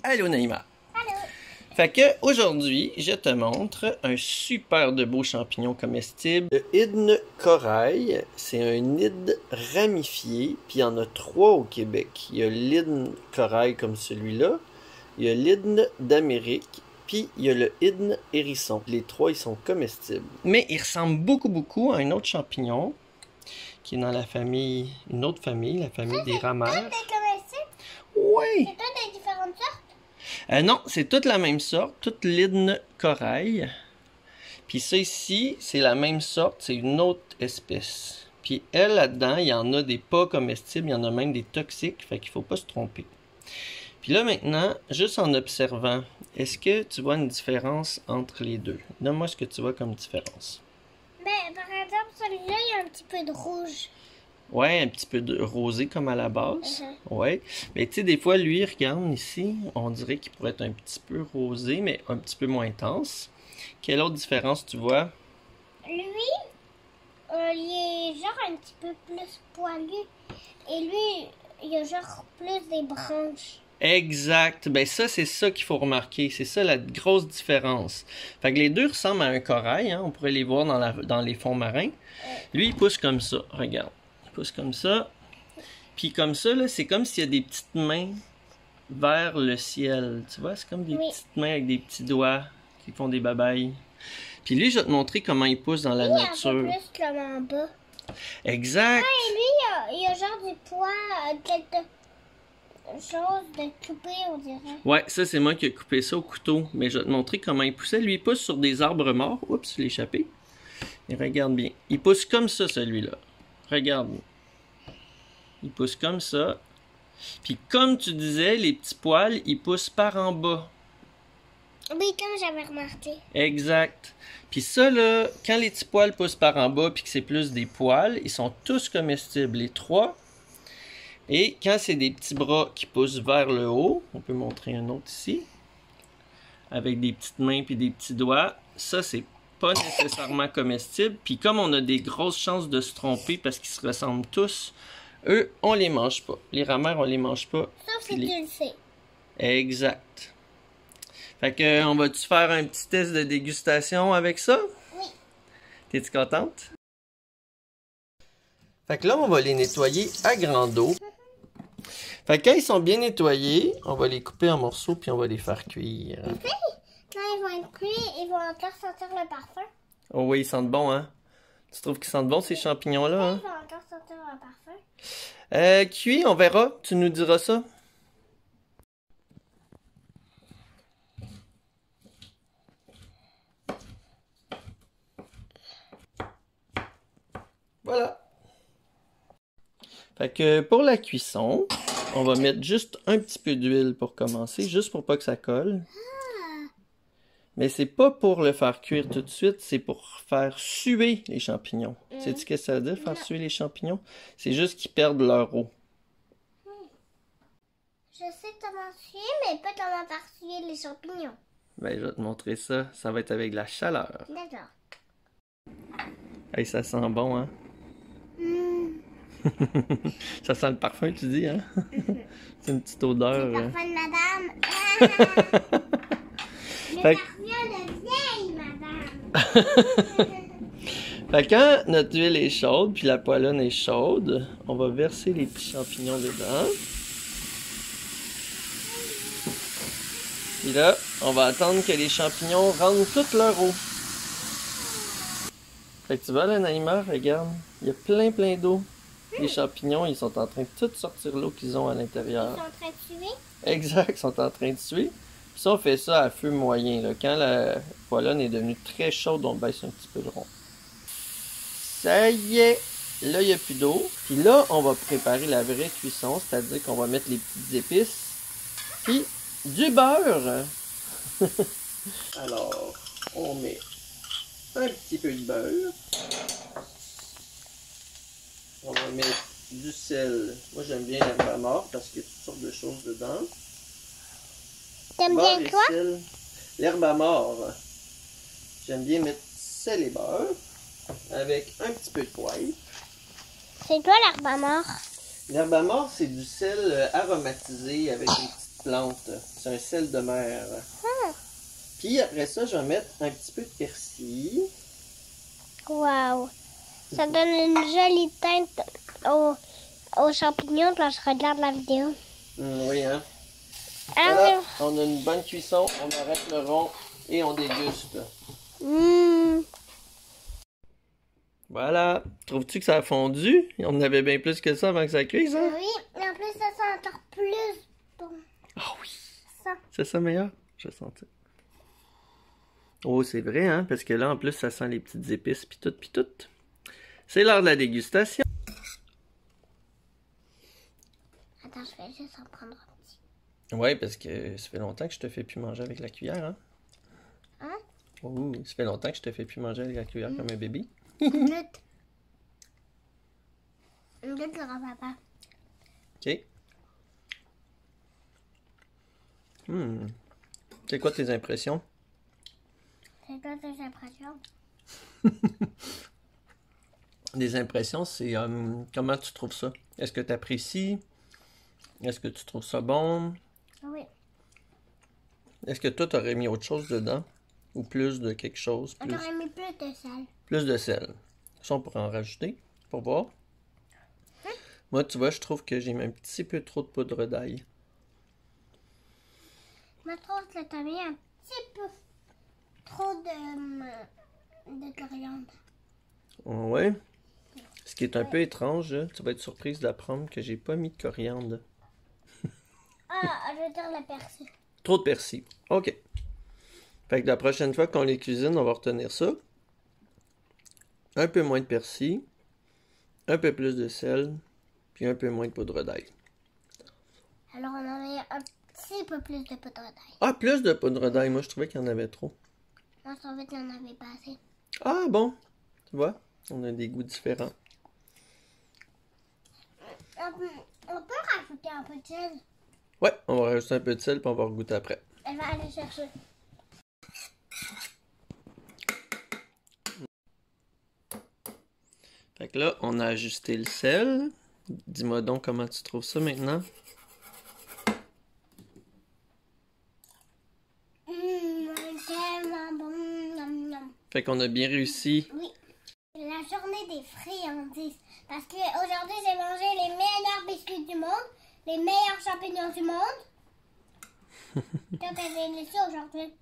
Allô Naïma. Allô. Fait que aujourd'hui, je te montre un super de beau champignon comestible. Le hydne corail, c'est un hydne ramifié, puis il y en a 3 au Québec. Il y a l'hydne corail comme celui-là, il y a l'hydne d'Amérique, puis il y a le hydne hérisson. Les 3, ils sont comestibles. Mais ils ressemblent beaucoup à un autre champignon qui est dans la famille, une autre famille, la famille des rameurs. Toutes des comestibles? Oui! C'est toutes des différentes sortes? Non, c'est toute la même sorte, toute l'hydne corail. Puis ça ici, c'est la même sorte, c'est une autre espèce. Puis elle, là-dedans, il y en a des pas comestibles, il y en a même des toxiques, fait qu'il faut pas se tromper. Puis là maintenant, juste en observant, est-ce que tu vois une différence entre les deux? Donne-moi ce que tu vois comme différence. Ben, par exemple, celui-là, il y a un petit peu de rouge. Ouais, un petit peu de rosé comme à la base. Ouais. Mais tu sais, des fois, lui, regarde ici, on dirait qu'il pourrait être un petit peu rosé, mais un petit peu moins intense. Quelle autre différence tu vois? Lui, il est genre un petit peu plus poilu. Et lui, il a genre plus des branches. Exact. Ben ça, c'est ça qu'il faut remarquer. C'est ça la grosse différence. Fait que les deux ressemblent à un corail, hein. On pourrait les voir dans les fonds marins. Lui, il pousse comme ça. Regarde. Il pousse comme ça. Puis comme ça, là, c'est comme s'il y a des petites mains vers le ciel. Tu vois, c'est comme des petites mains avec des petits doigts qui font des babayes. Puis lui, je vais te montrer comment il pousse dans la nature. Il est un peu plus comme en bas. Exact. Ouais, et lui, il a genre du poids, quelque chose de coupé, on dirait. Ouais, ça, c'est moi qui ai coupé ça au couteau. Mais je vais te montrer comment il poussait. Lui, il pousse sur des arbres morts. Oups, je l'ai échappé. Et regarde bien. Il pousse comme ça, celui-là. Regarde. Il pousse comme ça. Puis comme tu disais, les petits poils, ils poussent par en bas. Oui, comme j'avais remarqué. Exact. Puis ça, là, quand les petits poils poussent par en bas puis que c'est plus des poils, ils sont tous comestibles, les 3. Et quand c'est des petits bras qui poussent vers le haut, on peut montrer un autre ici, avec des petites mains puis des petits doigts, ça, c'est pas nécessairement comestible. Puis comme on a des grosses chances de se tromper parce qu'ils se ressemblent tous, eux, on les mange pas. Les rameurs, on les mange pas. Sauf si tu le sais. Exact. Fait que, on va-tu faire un petit test de dégustation avec ça? Oui. T'es-tu contente? Fait que là, on va les nettoyer à grande eau. Fait que quand ils sont bien nettoyés, on va les couper en morceaux puis on va les faire cuire. Quand ils vont être cuits, ils vont encore sentir le parfum. Oh oui, ils sentent bon, hein? Tu trouves qu'ils sentent bon, ces champignons-là, hein? Ils vont encore sentir le parfum. Cuit, on verra. Tu nous diras ça. Voilà. Fait que pour la cuisson, on va mettre juste un petit peu d'huile pour commencer, juste pour pas que ça colle. Mais c'est pas pour le faire cuire tout de suite, c'est pour faire suer les champignons. Sais-tu ce que ça veut dire, faire suer les champignons? C'est juste qu'ils perdent leur eau. Je sais comment suer, mais pas comment faire suer les champignons. Ben, je vais te montrer ça. Ça va être avec de la chaleur. D'accord. Hey, ça sent bon, hein? Ça sent le parfum, tu dis, hein? C'est une petite odeur. Le parfum de madame. Le Fait parfum de vieille madame. Fait que quand notre huile est chaude, puis la poêlonne est chaude, on va verser les petits champignons dedans. Puis là, on va attendre que les champignons rendent toute leur eau. Fait que tu vois là, Naïma, regarde, il y a plein d'eau. Les champignons, ils sont en train de tout sortir l'eau qu'ils ont à l'intérieur. Ils sont en train de suer. Exact, ils sont en train de suer. Puis ça, on fait ça à feu moyen. Là. Quand la poêlonne est devenue très chaude, on baisse un petit peu le rond. Ça y est! Là, il n'y a plus d'eau. Puis là, on va préparer la vraie cuisson, c'est-à-dire qu'on va mettre les petites épices. Puis du beurre! Alors, on met un petit peu de beurre. On va mettre du sel. Moi, j'aime bien l'herbe à mort parce qu'il y a toutes sortes de choses dedans. T'aimes bien quoi? L'herbe à mort. J'aime bien mettre sel et beurre avec un petit peu de poivre. C'est quoi l'herbe à mort? L'herbe à mort, c'est du sel aromatisé avec une petite plante. C'est un sel de mer. Ah. Puis après ça, je vais mettre un petit peu de persil. Wow. Ça donne une jolie teinte aux champignons quand je regarde la vidéo. Oui, hein? Alors, Voilà, on a une bonne cuisson, on arrête le rond et on déguste. Voilà. Trouves-tu que ça a fondu? On en avait bien plus que ça avant que ça cuise, hein? oui, et en plus, ça sent encore plus bon. Ah oui! Ça. C'est ça meilleur? Je sentais. Oh, c'est vrai, hein? Parce que là, en plus, ça sent les petites épices pis tout, pis tout. C'est l'heure de la dégustation. Attends, je vais juste en prendre un petit. Ouais, parce que ça fait longtemps que je te fais plus manger avec la cuillère, hein? Hein? Oh, ça fait longtemps que je te fais plus manger avec la cuillère comme un bébé. Une goutte. Une goutte de grand-papa. OK. C'est quoi tes impressions? C'est quoi tes impressions? Des impressions, c'est comment tu trouves ça? Est-ce que tu apprécies? Est-ce que tu trouves ça bon? Oui. Est-ce que toi, tu aurais mis autre chose dedans? Ou plus de quelque chose? Plus, J'aurais mis plus de sel. plus de sel. Ça, on pourrait en rajouter pour voir. Moi, tu vois, je trouve que j'ai mis un petit peu trop de poudre d'ail. Je trouve que t'as mis un petit peu trop de coriandre. Ouais. Ce qui est un peu étrange, là, tu vas être surprise d'apprendre que j'ai pas mis de coriandre. Ah, je veux dire le persil. Trop de persil. OK. Fait que la prochaine fois qu'on les cuisine, on va retenir ça. Un peu moins de persil. Un peu plus de sel. Puis un peu moins de poudre d'ail. Alors, on en met un petit peu plus de poudre d'ail. Ah, plus de poudre d'ail. Moi, je trouvais qu'il y en avait trop. Moi, je trouvais qu'il n'y en avait pas assez. Ah, bon. Tu vois, on a des goûts différents. On peut rajouter un peu de sel. Ouais, on va rajouter un peu de sel, puis on va regoûter après. Elle va aller chercher. Fait que là, on a ajusté le sel. Dis-moi donc comment tu trouves ça maintenant. Tellement bon. Nom, nom. Fait qu'on a bien réussi. Oui. C'est la journée des friandises. Parce qu'aujourd'hui, j'ai mangé les meilleurs biscuits du monde, les meilleurs champignons du monde. Toi, t'avais laissé aujourd'hui.